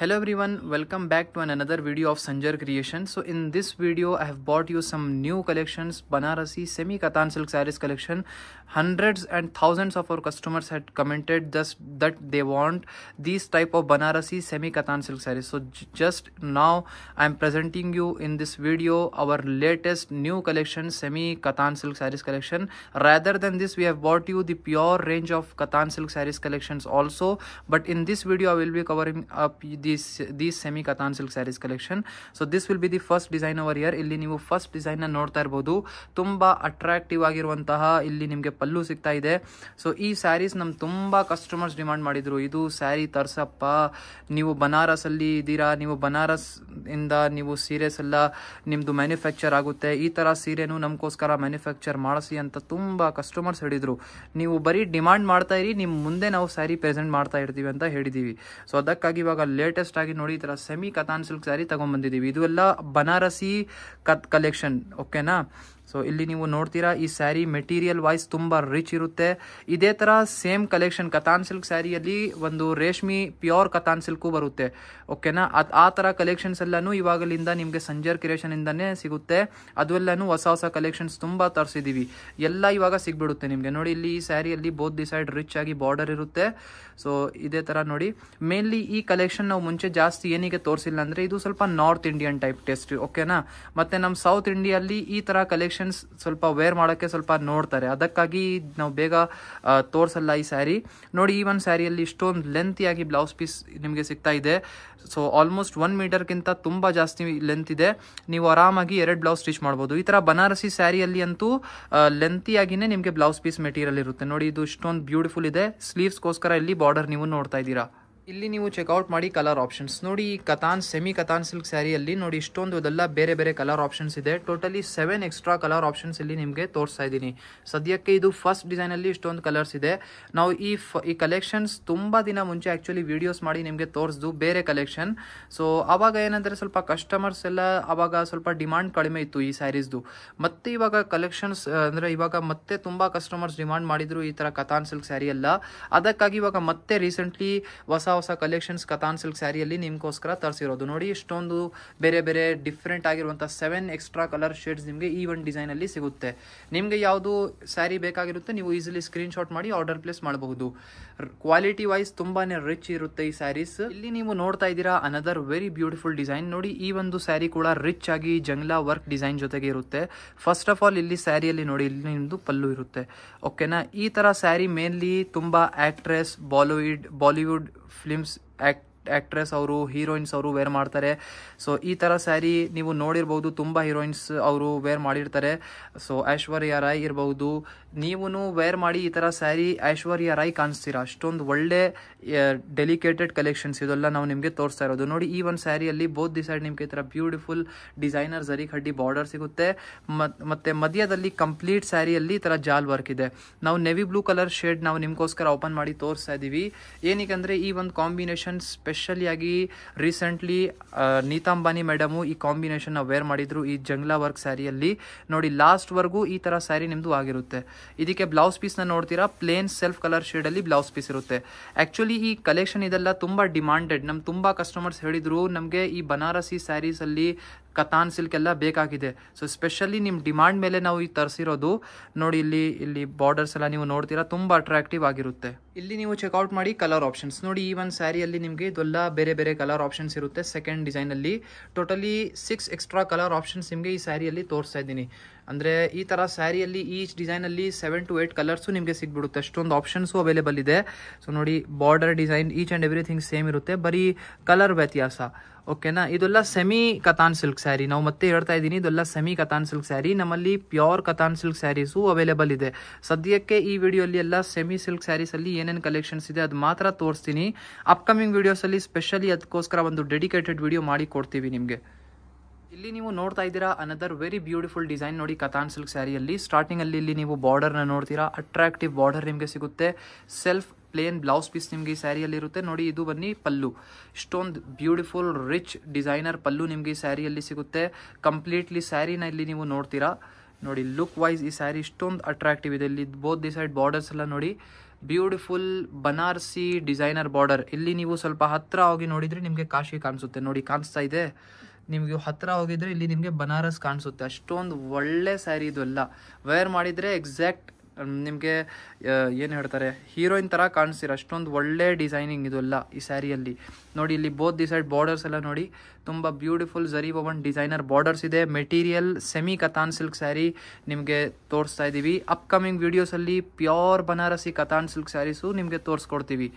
Hello everyone, welcome back to another video of Sanjar Creation. So in this video I have brought you some new collections, Banarasi semi Katan silk sarees collection. Hundreds and thousands of our customers had commented just that they want these type of Banarasi semi Katan silk sarees. So just now I am presenting you in this video our latest new collection, semi Katan silk sarees collection. Rather than this, we have brought you the pure range of Katan silk sarees collections also, but in this video I will be covering up these semi Katan silk sarees collection. So this will be the first design over here. ಇಲ್ಲಿ ನೀವು first design ನ ನೋಡ್ತಾ ಇರಬಹುದು. ತುಂಬಾ attractive ಆಗಿರುವಂತಹ ಇಲ್ಲಿ ನಿಮಗೆ ಪಲ್ಲು ಸಿಗ್ತಾ ಇದೆ. ಸೊ ಈ ಸ್ಯಾರೀಸ್ ನಮ್ ತುಂಬಾ ಕಸ್ಟಮರ್ಸ್ ಡಿಮಾಂಡ್ ಮಾಡಿದ್ರು, ಇದು ಸ್ಯಾರಿ ತರ್ಸಪ್ಪ, ನೀವು ಬನಾರಸ್ ಅಲ್ಲಿ ಇದ್ದೀರಾ, ನೀವು ಬನಾರಸ್ ಇಂದ ನೀವು ಸೀರೆಸ್ ಎಲ್ಲ ನಿಮ್ದು ಮ್ಯಾನುಫ್ಯಾಕ್ಚರ್ ಆಗುತ್ತೆ, ಈ ತರ ಸೀರೆನು ನಮಗೋಸ್ಕರ ಮ್ಯಾನುಫ್ಯಾಕ್ಚರ್ ಮಾಡಿಸಿ ಅಂತ ತುಂಬಾ ಕಸ್ಟಮರ್ಸ್ ಹೇಳಿದ್ರು. ನೀವು ಬರೀ ಡಿಮಾಂಡ್ ಮಾಡ್ತಾ ಇರಿ, ನಿಮ್ ಮುಂದೆ ನಾವು ಸ್ಯಾರಿ ಪ್ರೆಸೆಂಟ್ ಮಾಡ್ತಾ ಇರ್ತೀವಿ ಅಂತ ಹೇಳಿದೀವಿ. ಸೊ ಅದಕ್ಕಾಗಿ ಇವಾಗ ಲೇಟೆಸ್ಟ್ ಆಗಿ ನೋಡಿ ಈ ತರ ಸೆಮಿ ಕತಾನ್ ಸಿಲ್ಕ್ ಸ್ಯಾರಿ ತಗೊಂಡ್ ಬಂದಿದೀವಿ. ಇದು ಎಲ್ಲ ಬನಾರಸಿ ಕಲೆಕ್ಷನ್, ಓಕೆನಾ. ಸೊ ಇಲ್ಲಿ ನೀವು ನೋಡ್ತೀರಾ ಈ ಸ್ಯಾರಿ ಮೆಟೀರಿಯಲ್ ವೈಸ್ ತುಂಬಾ ರಿಚ್ ಇರುತ್ತೆ. ಇದೇ ತರ ಸೇಮ್ ಕಲೆಕ್ಷನ್ ಕತಾನ್ ಸಿಲ್ಕ್ ಸ್ಯಾರಿಯಲ್ಲಿ ಒಂದು ರೇಷ್ಮಿ ಪ್ಯೂರ್ ಕತಾನ್ ಸಿಲ್ಕು ಬರುತ್ತೆ, ಓಕೆನಾ. ಆ ತರ ಕಲೆಕ್ಷನ್ಸ್ ಎಲ್ಲಾನು ಇವಾಗಲಿಂದ ನಿಮ್ಗೆ ಸಂಜರ್ ಕ್ರಿಯೇಷನ್ ಇಂದಾನೆ ಸಿಗುತ್ತೆ. ಅದೆಲ್ಲಾನು ಹೊಸ ಹೊಸ ಕಲೆಕ್ಷನ್ಸ್ ತುಂಬಾ ತರಿಸಿದೀವಿ, ಎಲ್ಲ ಇವಾಗ ಸಿಗ್ಬಿಡುತ್ತೆ ನಿಮ್ಗೆ. ನೋಡಿ ಇಲ್ಲಿ ಈ ಸ್ಯಾರಿಯಲ್ಲಿ ಬೋತ್ ದಿ ಸೈಡ್ ರಿಚ್ ಆಗಿ ಬಾರ್ಡರ್ ಇರುತ್ತೆ. ಸೊ ಇದೇ ತರ ನೋಡಿ, ಮೇನ್ಲಿ ಈ ಕಲೆಕ್ಷನ್ ನಾವು ಮುಂಚೆ ಜಾಸ್ತಿ ಏನಿಗೆ ತೋರಿಸಿಲ್ಲ ಅಂದ್ರೆ ಇದು ಸ್ವಲ್ಪ ನಾರ್ತ್ ಇಂಡಿಯನ್ ಟೈಪ್ ಟೇಸ್ಟ್, ಓಕೆನಾ. ಮತ್ತೆ ನಮ್ ಸೌತ್ ಇಂಡಿಯಲ್ಲಿ ಈ ತರ ಕಲೆಕ್ಷನ್ ಸ್ವಲ್ಪ ವೇರ್ ಮಾಡಕ್ಕೆ ಸ್ವಲ್ಪ ನೋಡ್ತಾರೆ, ಅದಕ್ಕಾಗಿ ನಾವು ಬೇಗ ತೋರ್ಸಲ್ಲ ಈ ಸ್ಯಾರಿ. ನೋಡಿ ಈ ಒಂದು ಸ್ಯಾರಿಯಲ್ಲಿ ಇಷ್ಟೊಂದು ಲೆಂತಿಯಾಗಿ ಬ್ಲೌಸ್ ಪೀಸ್ ನಿಮಗೆ ಸಿಗ್ತಾ ಇದೆ. ಸೊ ಆಲ್ಮೋಸ್ಟ್ 1 ಮೀಟರ್ಗಿಂತ ತುಂಬಾ ಜಾಸ್ತಿ ಲೆಂತ್ ಇದೆ. ನೀವು ಆರಾಮಾಗಿ 2 ಬ್ಲೌಸ್ ಸ್ಟಿಚ್ ಮಾಡಬಹುದು. ಈ ತರ ಬನಾರಸಿ ಸ್ಯಾರಿಯಲ್ಲಿ ಅಂತೂ ಲೆಂತಿಯಾಗಿನೇ ನಿಮಗೆ ಬ್ಲೌಸ್ ಪೀಸ್ ಮೆಟೀರಿಯಲ್ ಇರುತ್ತೆ. ನೋಡಿ ಇದು ಇಷ್ಟೊಂದು ಬ್ಯೂಟಿಫುಲ್ ಇದೆ. ಸ್ಲೀವ್ಸ್ಗೋಸ್ಕರ ಇಲ್ಲಿ ಬಾರ್ಡರ್ ನೀವು ನೋಡ್ತಾ ಇದ್ದೀರಾ. ಇಲ್ಲಿ ನೀವು ಚೆಕ್ಔಟ್ ಮಾಡಿ ಕಲರ್ ಆಪ್ಷನ್ಸ್ ನೋಡಿ. ಈ ಕತಾನ್ ಸೆಮಿ ಕತಾನ್ ಸಿಲ್ಕ್ ಸ್ಯಾರಿಯಲ್ಲಿ ನೋಡಿ ಇಷ್ಟೊಂದು ಅದೆಲ್ಲ ಬೇರೆ ಬೇರೆ ಕಲರ್ ಆಪ್ಷನ್ಸ್ ಇದೆ. ಟೋಟಲಿ 7 ಎಕ್ಸ್ಟ್ರಾ ಕಲರ್ ಆಪ್ಷನ್ಸ್ ಇಲ್ಲಿ ನಿಮಗೆ ತೋರಿಸ್ತಾ ಇದ್ದೀನಿ. ಸದ್ಯಕ್ಕೆ ಇದು ಫಸ್ಟ್ ಡಿಸೈನ್ ಅಲ್ಲಿ ಇಷ್ಟೊಂದು ಕಲರ್ಸ್ ಇದೆ. ನಾವು ಈ ಕಲೆಕ್ಷನ್ಸ್ ತುಂಬಾ ದಿನ ಮುಂಚೆ ಆಕ್ಚುಲಿ ವಿಡಿಯೋಸ್ ಮಾಡಿ ನಿಮಗೆ ತೋರಿಸ್ದು ಬೇರೆ ಕಲೆಕ್ಷನ್. ಸೊ ಅವಾಗ ಏನಂದ್ರೆ ಸ್ವಲ್ಪ ಕಸ್ಟಮರ್ಸ್ ಎಲ್ಲ ಅವಾಗ ಸ್ವಲ್ಪ ಡಿಮಾಂಡ್ ಕಡಿಮೆ ಇತ್ತು ಈ ಸ್ಯಾರೀಸ್ದು. ಮತ್ತೆ ಇವಾಗ ಕಲೆಕ್ಷನ್ಸ್ ಅಂದ್ರೆ ಇವಾಗ ಮತ್ತೆ ತುಂಬಾ ಕಸ್ಟಮರ್ಸ್ ಡಿಮಾಂಡ್ ಮಾಡಿದ್ರು ಈ ತರ ಕತಾನ್ ಸಿಲ್ಕ್ ಸ್ಯಾರಿ ಎಲ್ಲ. ಅದಕ್ಕಾಗಿ ಇವಾಗ ಮತ್ತೆ ರೀಸೆಂಟ್ಲಿ ಹೊಸ ಕಲೆಕ್ಷನ್ಸ್ ಕತಾನ್ ಸಿಲ್ಕ್ ಸ್ಯಾರಿಯಲ್ಲಿ ನಿಮ್ಗೋಸ್ಕರ ತರಿಸಿರೋದು. ನೋಡಿ ಇಷ್ಟೊಂದು ಬೇರೆ ಬೇರೆ ಡಿಫ್ರೆಂಟ್ ಆಗಿರುವಂತಹ 7 ಎಕ್ಸ್ಟ್ರಾ ಕಲರ್ ಶೇಡ್ಸ್ ನಿಮಗೆ ಈ ಒಂದು ಡಿಸೈನ್ ಅಲ್ಲಿ ಸಿಗುತ್ತೆ. ನಿಮ್ಗೆ ಯಾವುದು ಸ್ಯಾರಿ ಬೇಕಾಗಿರುತ್ತೆ ನೀವು ಈಸಿಲಿ ಸ್ಕ್ರೀನ್ ಶಾಟ್ ಮಾಡಿ ಆರ್ಡರ್ ಪ್ಲೇಸ್ ಮಾಡಬಹುದು. ಕ್ವಾಲಿಟಿ ವೈಸ್ ತುಂಬಾನೇ ರಿಚ್ ಇರುತ್ತೆ ಈ ಸ್ಯಾರೀಸ್. ಇಲ್ಲಿ ನೀವು ನೋಡ್ತಾ ಇದ್ದೀರಾ ಅನದರ್ ವೆರಿ ಬ್ಯೂಟಿಫುಲ್ ಡಿಸೈನ್. ನೋಡಿ ಈ ಒಂದು ಸ್ಯಾರಿ ಕೂಡ ರಿಚ್ ಆಗಿ ಜಂಗ್ಲಾ ವರ್ಕ್ ಡಿಸೈನ್ ಜೊತೆಗೆ ಇರುತ್ತೆ. ಫಸ್ಟ್ ಆಫ್ ಆಲ್ ಇಲ್ಲಿ ಸ್ಯಾರಿಯಲ್ಲಿ ನೋಡಿ ಇಲ್ಲಿ ನಿಮ್ದು ಪಲ್ಲು ಇರುತ್ತೆ, ಓಕೆನಾ. ಈ ತರ ಸ್ಯಾರಿ ಮೇನ್ಲಿ ತುಂಬಾ ಆಕ್ಟ್ರೆಸ್, ಬಾಲಿವುಡ್ ಫಿಲ್ಮ್ಸ್ ಆಕ್ಟ್ರೆಸ್ ಅವರು, ಹೀರೋಯಿನ್ಸ್ ಅವರು ವೇರ್ ಮಾಡ್ತಾರೆ. ಸೊ ಈ ತರ ಸ್ಯಾರಿ ನೀವು ನೋಡಿರ್ಬಹುದು, ತುಂಬಾ ಹೀರೋಯಿನ್ಸ್ ಅವರು ವೇರ್ ಮಾಡಿರ್ತಾರೆ. ಸೊ ಐಶ್ವರ್ಯ ರಾಯ್ ಇರಬಹುದು, ನೀವು ವೇರ್ ಮಾಡಿ ಈ ತರ ಸ್ಯಾರಿ ಐಶ್ವರ್ಯ ರಾಯ್ ಕಾಣಿಸ್ತೀರಾ. ಅಷ್ಟೊಂದು ಒಳ್ಳೆ ಡೆಲಿಕೇಟೆಡ್ ಕಲೆಕ್ಷನ್ಸ್ ಇದೆಲ್ಲ ನಾವು ನಿಮ್ಗೆ ತೋರಿಸ್ತಾ ಇರೋದು. ನೋಡಿ ಈ ಒಂದು ಸ್ಯಾರಿಯಲ್ಲಿ ಬೋತ್ ದಿ ಸೈಡ್ ನಿಮ್ಗೆ ಈ ತರ ಬ್ಯೂಟಿಫುಲ್ ಡಿಸೈನರ್ ಜರಿ ಕಡ್ಡಿ ಬಾರ್ಡರ್ ಸಿಗುತ್ತೆ. ಮತ್ತೆ ಮಧ್ಯದಲ್ಲಿ ಕಂಪ್ಲೀಟ್ ಸ್ಯಾರಿಯಲ್ಲಿ ಈ ತರ ಜಾಲ್ ವರ್ಕ್ ಇದೆ. ನಾವು ನೆವಿ ಬ್ಲೂ ಕಲರ್ ಶೇಡ್ ನಾವು ನಿಮ್ಗೋಸ್ಕರ ಓಪನ್ ಮಾಡಿ ತೋರಿಸ್ತಾ ಇದೀವಿ. ಏನಕ್ಕಂದ್ರೆ ಈ ಒಂದು ಕಾಂಬಿನೇಷನ್ ಸ್ಪೆಷಲಿ ಆಗಿ ರೀಸೆಂಟ್ಲಿ ನೀತಾ ಅಂಬಾನಿ ಮೇಡಮು ಈ ಕಾಂಬಿನೇಷನ್ ವೇರ್ ಮಾಡಿದ್ರು ಈ ಜಂಗ್ಲಾ ವರ್ಕ್ ಸ್ಯಾರಿಯಲ್ಲಿ. ನೋಡಿ ಲಾಸ್ಟ್ ವರ್ಗೂ ಈ ತರ ಸ್ಯಾರಿ ನಿಮ್ದು ಆಗಿರುತ್ತೆ. ಇದಕ್ಕೆ ಬ್ಲೌಸ್ ಪೀಸ್ ನ ನೋಡ್ತೀರಾ, ಪ್ಲೇನ್ ಸೆಲ್ಫ್ ಕಲರ್ ಶೇಡ್ ಅಲ್ಲಿ ಬ್ಲೌಸ್ ಪೀಸ್ ಇರುತ್ತೆ. ಆಕ್ಚುಲಿ ಈ ಕಲೆಕ್ಷನ್ ಇದೆಲ್ಲ ತುಂಬಾ ಡಿಮಾಂಡೆಡ್. ನಮ್ ತುಂಬಾ ಕಸ್ಟಮರ್ಸ್ ಹೇಳಿದ್ರು ನಮ್ಗೆ ಈ ಬನಾರಸಿ ಸ್ಯಾರೀಸ್ ಅಲ್ಲಿ ಕತಾನ್ ಸಿಲ್ಕ್ ಎಲ್ಲ ಬೇಕಾಗಿದೆ. ಸೊ ಸ್ಪೆಷಲಿ ನಿಮ್ ಡಿಮಾಂಡ್ ಮೇಲೆ ನಾವು ಈ ತರಿಸಿರೋದು. ನೋಡಿ ಇಲ್ಲಿ ಬಾರ್ಡರ್ಸ್ ಎಲ್ಲ ನೀವು ನೋಡ್ತೀರಾ, ತುಂಬಾ ಅಟ್ರಾಕ್ಟಿವ್ ಆಗಿರುತ್ತೆ. ಇಲ್ಲಿ ನೀವು ಚೆಕ್ಔಟ್ ಮಾಡಿ ಕಲರ್ ಆಪ್ಷನ್ಸ್ ನೋಡಿ. ಈ ಒಂದು ಸ್ಯಾರಿಯಲ್ಲಿ ನಿಮ್ಗೆ ಇದೆಲ್ಲ ಬೇರೆ ಬೇರೆ ಕಲರ್ ಆಪ್ಷನ್ಸ್ ಇರುತ್ತೆ. ಸೆಕೆಂಡ್ ಡಿಸೈನ್ ಅಲ್ಲಿ ಟೋಟಲಿ 6 ಎಕ್ಸ್ಟ್ರಾ ಕಲರ್ ಆಪ್ಷನ್ಸ್ ನಿಮ್ಗೆ ಈ ಸ್ಯಾರಿಯಲ್ಲಿ ತೋರಿಸ್ತಾ ಇದ್ದೀನಿ. ಅಂದ್ರೆ ಈ ತರ ಸ್ಯಾರಿಯಲ್ಲಿ ಈಚ್ ಡಿಸೈನ್ ಅಲ್ಲಿ 7 to 8 ಕಲರ್ಸ್ ನಿಮ್ಗೆ ಸಿಗ್ಬಿಡುತ್ತೆ. ಅಷ್ಟೊಂದು ಆಪ್ಷನ್ಸ್ ಅವೈಲೇಬಲ್ ಇದೆ. ಸೊ ನೋಡಿ border design each and everything same ಇರುತ್ತೆ, ಬರೀ ಕಲರ್ ವ್ಯತ್ಯಾಸ, ಓಕೆನಾ. ಇದೆಲ್ಲ ಸೆಮಿ ಕತಾನ್ ಸಿಲ್ಕ್ ಸ್ಯಾರಿ. ನಾವು ಮತ್ತೆ ಹೇಳ್ತಾ ಇದ್ದೀನಿ, ಇದೆಲ್ಲ ಸೆಮಿ ಕತಾನ್ ಸಿಲ್ಕ್ ಸ್ಯಾರಿ. ನಮ್ಮಲ್ಲಿ pure Katan silk sarees available ಇದೆ. ಸದ್ಯಕ್ಕೆ ಈ ವಿಡಿಯೋಲಿ ಎಲ್ಲ ಸೆಮಿ ಸಿಲ್ಕ್ ಸ್ಯಾರೀಸ್ ಅಲ್ಲಿ ಏನೇನು ಕಲೆಕ್ಷನ್ಸ್ ಇದೆ ಅದು ಮಾತ್ರ ತೋರಿಸ್ತೀನಿ. ಅಪ್ಕಮಿಂಗ್ ವಿಡಿಯೋಸ್ ಅಲ್ಲಿ ಸ್ಪೆಷಲಿ ಅದಕ್ಕೋಸ್ಕರ ಒಂದು ಡೆಡಿಕೇಟೆಡ್ ವಿಡಿಯೋ ಮಾಡಿ ಕೊಡ್ತೀವಿ ನಿಮ್ಗೆ. ಇಲ್ಲಿ ನೀವು ನೋಡ್ತಾ ಇದ್ದೀರಾ ಅನದರ್ ವೆರಿ ಬ್ಯೂಟಿಫುಲ್ ಡಿಸೈನ್ ನೋಡಿ ಕತಾನ್ ಸಿಲ್ಕ್ ಸ್ಯಾರಿಯಲ್ಲಿ. ಸ್ಟಾರ್ಟಿಂಗ್ ಅಲ್ಲಿ ಇಲ್ಲಿ ನೀವು ಬಾರ್ಡರ್ ನ ನೋಡ್ತೀರಾ, ಅಟ್ರಾಕ್ಟಿವ್ ಬಾರ್ಡರ್ ನಿಮಗೆ ಸಿಗುತ್ತೆ. ಸೆಲ್ಫ್ ಪ್ಲೇನ್ ಬ್ಲೌಸ್ ಪೀಸ್ ನಿಮ್ಗೆ ಈ ಸ್ಯಾರಿಯಲ್ಲಿ ಇರುತ್ತೆ. ನೋಡಿ ಇದು ಬನ್ನಿ ಪಲ್ಲು, ಇಷ್ಟೊಂದು ಬ್ಯೂಟಿಫುಲ್ ರಿಚ್ ಡಿಸೈನರ್ ಪಲ್ಲು ನಿಮ್ಗೆ ಈ ಸ್ಯಾರಿಯಲ್ಲಿ ಸಿಗುತ್ತೆ. ಕಂಪ್ಲೀಟ್ಲಿ ಸ್ಯಾರಿನ ಇಲ್ಲಿ ನೀವು ನೋಡ್ತೀರಾ. ನೋಡಿ ಲುಕ್ ವೈಸ್ ಈ ಸ್ಯಾರಿ ಇಷ್ಟೊಂದು ಅಟ್ರಾಕ್ಟಿವ್ ಇದೆ. ಇಲ್ಲಿ ಬೋತ್ ದಿ ಸೈಡ್ ಬಾರ್ಡರ್ಸ್ ಎಲ್ಲ ನೋಡಿ ಬ್ಯೂಟಿಫುಲ್ ಬನಾರಸಿ ಡಿಸೈನರ್ ಬಾರ್ಡರ್. ಇಲ್ಲಿ ನೀವು ಸ್ವಲ್ಪ ಹತ್ರ ಹೋಗಿ ನೋಡಿದರೆ ನಿಮಗೆ ಕಾಶಿ ಕಾಣಿಸುತ್ತೆ. ನೋಡಿ ಕಾಣಿಸ್ತಾ ಇದೆ ನಿಮಗೆ, ಹತ್ರ ಹೋಗಿದ್ರೆ ಇಲ್ಲಿ ನಿಮಗೆ ಬನಾರಸ್ ಕಾಣಿಸುತ್ತೆ. ಅಷ್ಟೊಂದು ಒಳ್ಳೆ ಸ್ಯಾರಿ ಇದು ಎಲ್ಲ. ವೇರ್ ಮಾಡಿದರೆ ಎಕ್ಸಾಕ್ಟ್ ನಿಮಗೆ ಏನು ಹೇಳ್ತಾರೆ, ಹೀರೋಯಿನ್ ಥರ ಕಾಣಿಸ್ತೀರ. ಅಷ್ಟೊಂದು ಒಳ್ಳೆ ಡಿಸೈನಿಂಗ್ ಇದು ಎಲ್ಲ ಈ ಸ್ಯಾರಿಯಲ್ಲಿ. ನೋಡಿ ಇಲ್ಲಿ ಬೋತ್ ದಿ ಸೈಡ್ ಬಾರ್ಡರ್ಸ್ ಎಲ್ಲ ನೋಡಿ, ತುಂಬ beautiful zari woven designer borders ಇದೆ. Material semi katan silk sari ನಿಮಗೆ ತೋರಿಸ್ತಾ ಇದ್ದೀವಿ. ಅಪ್ಕಮಿಂಗ್ ವೀಡಿಯೋಸಲ್ಲಿ ಪ್ಯೂರ್ ಬನಾರಸಿ ಕತಾನ್ ಸಿಲ್ಕ್ ಸ್ಯಾರೀಸು ನಿಮಗೆ ತೋರಿಸ್ಕೊಡ್ತೀವಿ.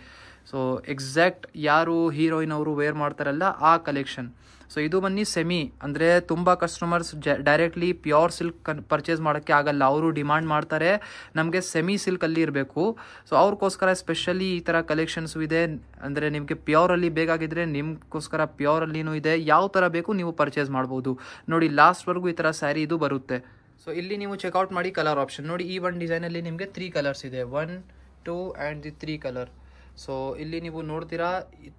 ಸೊ ಎಕ್ಸಾಕ್ಟ್ ಯಾರು ಹೀರೋಯಿನ್ ಅವರು ವೇರ್ ಮಾಡ್ತಾರಲ್ಲ ಆ ಕಲೆಕ್ಷನ್. ಸೊ ಇದು ಬನ್ನಿ ಸೆಮಿ, ಅಂದರೆ ತುಂಬ customers directly pure silk purchase ಮಾಡೋಕ್ಕೆ ಆಗಲ್ಲ. ಅವರು ಡಿಮಾಂಡ್ ಮಾಡ್ತಾರೆ ನಮಗೆ ಸೆಮಿ ಸಿಲ್ಕಲ್ಲಿ ಇರಬೇಕು. ಸೊ ಅವ್ರಿಗೋಸ್ಕರ ಸ್ಪೆಷಲಿ ಈ ಥರ ಕಲೆಕ್ಷನ್ಸು ಇದೆ. ಅಂದರೆ ನಿಮಗೆ ಪ್ಯೂರಲ್ಲಿ ಬೇಕಾಗಿದ್ದರೆ ನಿಮಗೋಸ್ಕರ ಪ್ಯೂರಲ್ಲಿನೂ ಇದೆ. ಯಾವ ಥರ ಬೇಕು ನೀವು ಪರ್ಚೇಸ್ ಮಾಡ್ಬೋದು. ನೋಡಿ ಲಾಸ್ಟ್ವರೆಗೂ ಈ ಥರ ಸ್ಯಾರಿ ಇದು ಬರುತ್ತೆ. ಸೊ ಇಲ್ಲಿ ನೀವು ಚೆಕ್ಔಟ್ ಮಾಡಿ ಕಲರ್ ಆಪ್ಷನ್ ನೋಡಿ. ಈ ಒಂದು ಡಿಸೈನಲ್ಲಿ ನಿಮಗೆ 3 ಕಲರ್ಸ್ ಇದೆ, 1, 2 ಆ್ಯಂಡ್ ದಿ 3 ಕಲರ್. ಸೊ ಇಲ್ಲಿ ನೀವು ನೋಡ್ತೀರಾ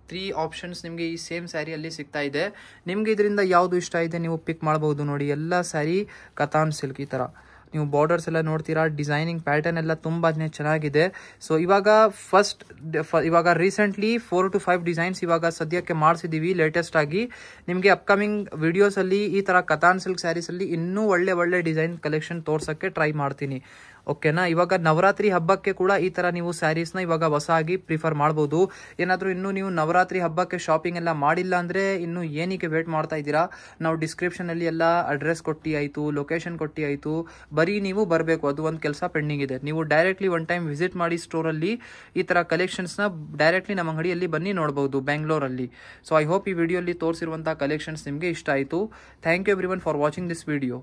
3 ಆಪ್ಷನ್ಸ್ ನಿಮಗೆ ಈ ಸೇಮ್ ಸ್ಯಾರಿಯಲ್ಲಿ ಸಿಗ್ತಾ ಇದೆ. ನಿಮಗೆ ಇದರಿಂದ ಯಾವುದು ಇಷ್ಟ ಇದೆ ನೀವು ಪಿಕ್ ಮಾಡ್ಬೋದು. ನೋಡಿ ಎಲ್ಲ ಸ್ಯಾರಿ ಕತಾನ್ ಸಿಲ್ಕ್ ಈ ಥರ ನೀವು ಬಾರ್ಡರ್ಸ್ ಎಲ್ಲ ನೋಡ್ತೀರಾ. ಡಿಸೈನಿಂಗ್ ಪ್ಯಾಟರ್ನ್ ಎಲ್ಲ ತುಂಬಾ ಚೆನ್ನಾಗಿದೆ. ಸೊ ಇವಾಗ ರೀಸೆಂಟ್ಲಿ 4 to 5 ಡಿಸೈನ್ಸ್ ಇವಾಗ ಸದ್ಯಕ್ಕೆ ಮಾಡಿಸಿದ್ದೀವಿ ಲೇಟೆಸ್ಟ್ ಆಗಿ. ನಿಮಗೆ ಅಪ್ಕಮಿಂಗ್ ವಿಡಿಯೋಸಲ್ಲಿ ಈ ಥರ ಕತಾನ್ ಸಿಲ್ಕ್ ಸ್ಯಾರೀಸಲ್ಲಿ ಇನ್ನೂ ಒಳ್ಳೆ ಡಿಸೈನ್ ಕಲೆಕ್ಷನ್ ತೋರ್ಸೋಕ್ಕೆ ಟ್ರೈ ಮಾಡ್ತೀನಿ. ಓಕೆನಾ. ಇವಾಗ ನವರಾತ್ರಿ ಹಬ್ಬಕ್ಕೆ ಕೂಡ ಈ ಥರ ನೀವು ಸ್ಯಾರೀಸ್ನ ಇವಾಗ ಹೊಸಾಗಿ ಪ್ರಿಫರ್ ಮಾಡ್ಬೋದು. ಏನಾದರೂ ಇನ್ನೂ ನೀವು ನವರಾತ್ರಿ ಹಬ್ಬಕ್ಕೆ ಶಾಪಿಂಗ್ ಎಲ್ಲ ಮಾಡಿಲ್ಲ ಅಂದರೆ ಇನ್ನೂ ಏನಕ್ಕೆ ವೇಟ್ ಮಾಡ್ತಾ ಇದ್ದೀರಾ? ನಾವು ಡಿಸ್ಕ್ರಿಪ್ಷನಲ್ಲಿ ಎಲ್ಲ ಅಡ್ರೆಸ್ ಕೊಟ್ಟು ಆಯಿತು, ಲೊಕೇಶನ್ ಕೊಟ್ಟು ಆಯಿತು, ಬರೀ ನೀವು ಬರಬೇಕು. ಅದು ಒಂದು ಕೆಲಸ ಪೆಂಡಿಂಗ್ ಇದೆ. ನೀವು ಡೈರೆಕ್ಟ್ಲಿ ಒನ್ ಟೈಮ್ ವಿಸಿಟ್ ಮಾಡಿ ಸ್ಟೋರಲ್ಲಿ ಈ ಥರ ಕಲೆಕ್ಷನ್ಸ್ನ ಡೈರೆಕ್ಟ್ಲಿ ನಮ್ಮ ಅಂಗಡಿಯಲ್ಲಿ ಬನ್ನಿ ನೋಡ್ಬೋದು ಬೆಂಗಳೂರಲ್ಲಿ. ಸೊ ಐ ಹೋಪ್ ಈ ವಿಡಿಯೋಲಿ ತೋರಿಸಿರುವಂಥ ಕಲೆಕ್ಷನ್ಸ್ ನಿಮಗೆ ಇಷ್ಟ ಆಯಿತು. Thank you everyone for watching this video.